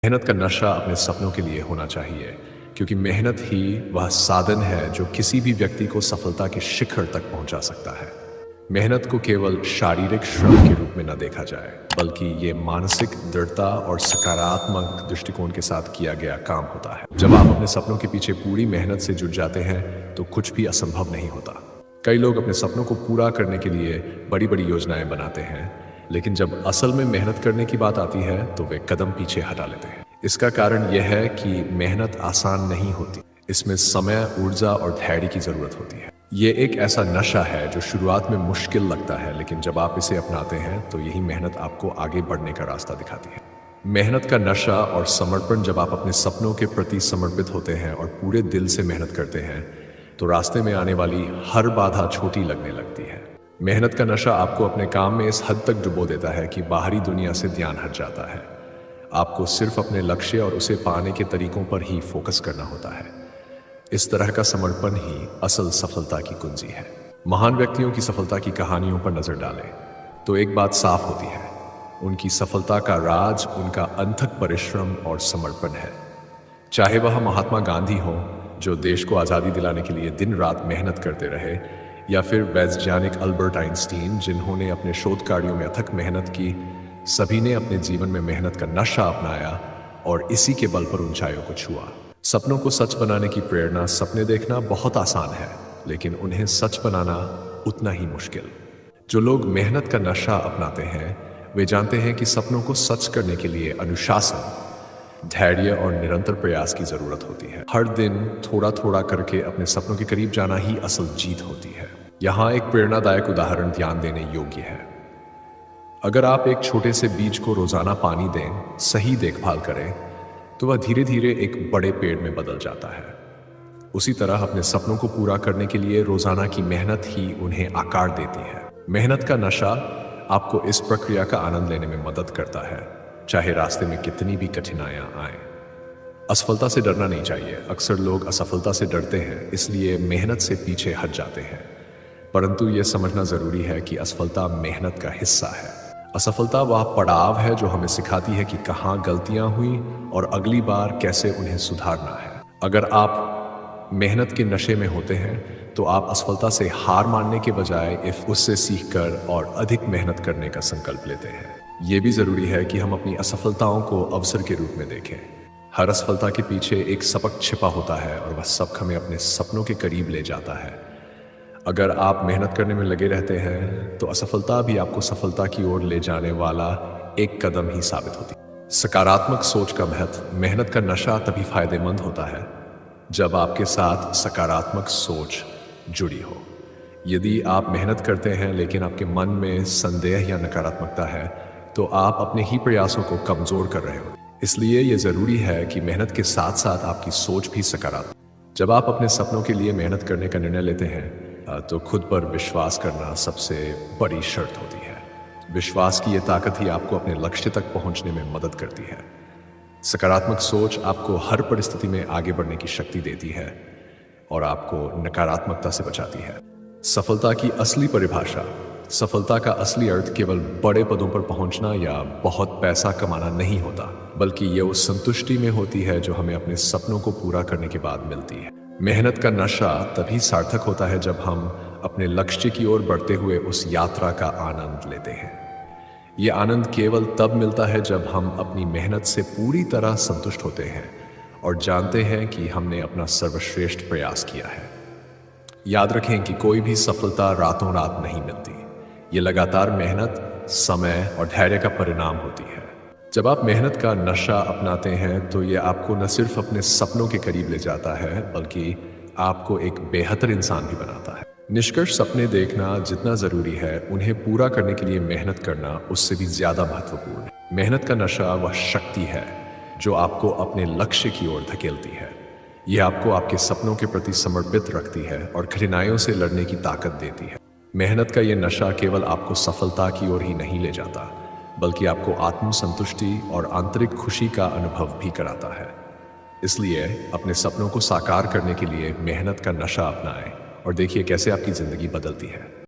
मेहनत का नशा अपने सपनों के लिए होना चाहिए, क्योंकि मेहनत ही वह साधन है जो किसी भी व्यक्ति को सफलता के शिखर तक पहुंचा सकता है। मेहनत को केवल शारीरिक श्रम के रूप में न देखा जाए, बल्कि ये मानसिक दृढ़ता और सकारात्मक दृष्टिकोण के साथ किया गया काम होता है। जब आप अपने सपनों के पीछे पूरी मेहनत से जुट जाते हैं तो कुछ भी असंभव नहीं होता। कई लोग अपने सपनों को पूरा करने के लिए बड़ी बड़ी योजनाएं बनाते हैं, लेकिन जब असल में मेहनत करने की बात आती है तो वे कदम पीछे हटा लेते हैं। इसका कारण यह है कि मेहनत आसान नहीं होती। इसमें समय, ऊर्जा और धैर्य की जरूरत होती है। ये एक ऐसा नशा है जो शुरुआत में मुश्किल लगता है, लेकिन जब आप इसे अपनाते हैं तो यही मेहनत आपको आगे बढ़ने का रास्ता दिखाती है। मेहनत का नशा और समर्पण, जब आप अपने सपनों के प्रति समर्पित होते हैं और पूरे दिल से मेहनत करते हैं तो रास्ते में आने वाली हर बाधा छोटी लगने लगती है। मेहनत का नशा आपको अपने काम में इस हद तक डुबो देता है कि बाहरी दुनिया से ध्यान हट जाता है। आपको सिर्फ अपने लक्ष्य और उसे पाने के तरीकों पर ही फोकस करना होता है। इस तरह का समर्पण ही असल सफलता की कुंजी है। महान व्यक्तियों की सफलता की कहानियों पर नजर डालें तो एक बात साफ होती है, उनकी सफलता का राज उनका अथक परिश्रम और समर्पण है। चाहे वह महात्मा गांधी हो, जो देश को आज़ादी दिलाने के लिए दिन रात मेहनत करते रहे, या फिर वैज्ञानिक अल्बर्ट आइंस्टीन, जिन्होंने अपने शोध कार्यों में अथक मेहनत की, सभी ने अपने जीवन में मेहनत का नशा अपनाया और इसी के बल पर ऊंचाइयों को छुआ। सपनों को सच बनाने की प्रेरणा, सपने देखना बहुत आसान है, लेकिन उन्हें सच बनाना उतना ही मुश्किल। जो लोग मेहनत का नशा अपनाते हैं वे जानते हैं कि सपनों को सच करने के लिए अनुशासन, धैर्य और निरंतर प्रयास की जरूरत होती है। हर दिन थोड़ा थोड़ा करके अपने सपनों के करीब जाना ही असल जीत होती है। यहाँ एक प्रेरणादायक उदाहरण ध्यान देने योग्य है। अगर आप एक छोटे से बीज को रोजाना पानी दें, सही देखभाल करें, तो वह धीरे धीरे एक बड़े पेड़ में बदल जाता है। उसी तरह अपने सपनों को पूरा करने के लिए रोजाना की मेहनत ही उन्हें आकार देती है। मेहनत का नशा आपको इस प्रक्रिया का आनंद लेने में मदद करता है, चाहे रास्ते में कितनी भी कठिनाइयां आए। असफलता से डरना नहीं चाहिए। अक्सर लोग असफलता से डरते हैं, इसलिए मेहनत से पीछे हट जाते हैं। परंतु यह समझना जरूरी है कि असफलता मेहनत का हिस्सा है। असफलता वह पड़ाव है जो हमें सिखाती है कि कहाँ गलतियां हुई और अगली बार कैसे उन्हें सुधारना है। अगर आप मेहनत के नशे में होते हैं तो आप असफलता से हार मानने के बजाय उससे सीखकर और अधिक मेहनत करने का संकल्प लेते हैं। यह भी जरूरी है कि हम अपनी असफलताओं को अवसर के रूप में देखें। हर असफलता के पीछे एक सबक छिपा होता है और वह सबक हमें अपने सपनों के करीब ले जाता है। अगर आप मेहनत करने में लगे रहते हैं तो असफलता भी आपको सफलता की ओर ले जाने वाला एक कदम ही साबित होती है। सकारात्मक सोच का महत्व। मेहनत का नशा तभी फायदेमंद होता है जब आपके साथ सकारात्मक सोच जुड़ी हो। यदि आप मेहनत करते हैं लेकिन आपके मन में संदेह या नकारात्मकता है तो आप अपने ही प्रयासों को कमजोर कर रहे हो। इसलिए यह जरूरी है कि मेहनत के साथ साथ आपकी सोच भी सकारात्मक। जब आप अपने सपनों के लिए मेहनत करने का निर्णय लेते हैं तो खुद पर विश्वास करना सबसे बड़ी शर्त होती है। विश्वास की यह ताकत ही आपको अपने लक्ष्य तक पहुंचने में मदद करती है। सकारात्मक सोच आपको हर परिस्थिति में आगे बढ़ने की शक्ति देती है और आपको नकारात्मकता से बचाती है। सफलता की असली परिभाषा। सफलता का असली अर्थ केवल बड़े पदों पर पहुंचना या बहुत पैसा कमाना नहीं होता, बल्कि यह उस संतुष्टि में होती है जो हमें अपने सपनों को पूरा करने के बाद मिलती है। मेहनत का नशा तभी सार्थक होता है जब हम अपने लक्ष्य की ओर बढ़ते हुए उस यात्रा का आनंद लेते हैं। यह आनंद केवल तब मिलता है जब हम अपनी मेहनत से पूरी तरह संतुष्ट होते हैं और जानते हैं कि हमने अपना सर्वश्रेष्ठ प्रयास किया है। याद रखें कि कोई भी सफलता रातों रात नहीं मिलती। ये लगातार मेहनत, समय और धैर्य का परिणाम होती है। जब आप मेहनत का नशा अपनाते हैं तो ये आपको न सिर्फ अपने सपनों के करीब ले जाता है, बल्कि आपको एक बेहतर इंसान भी बनाता है। निष्कर्ष, सपने देखना जितना जरूरी है, उन्हें पूरा करने के लिए मेहनत करना उससे भी ज्यादा महत्वपूर्ण है। मेहनत का नशा वह शक्ति है जो आपको अपने लक्ष्य की ओर धकेलती है। यह आपको आपके सपनों के प्रति समर्पित रखती है और कठिनाइयों से लड़ने की ताकत देती है। मेहनत का यह नशा केवल आपको सफलता की ओर ही नहीं ले जाता, बल्कि आपको आत्मसंतुष्टि और आंतरिक खुशी का अनुभव भी कराता है। इसलिए अपने सपनों को साकार करने के लिए मेहनत का नशा अपनाएं और देखिए कैसे आपकी जिंदगी बदलती है।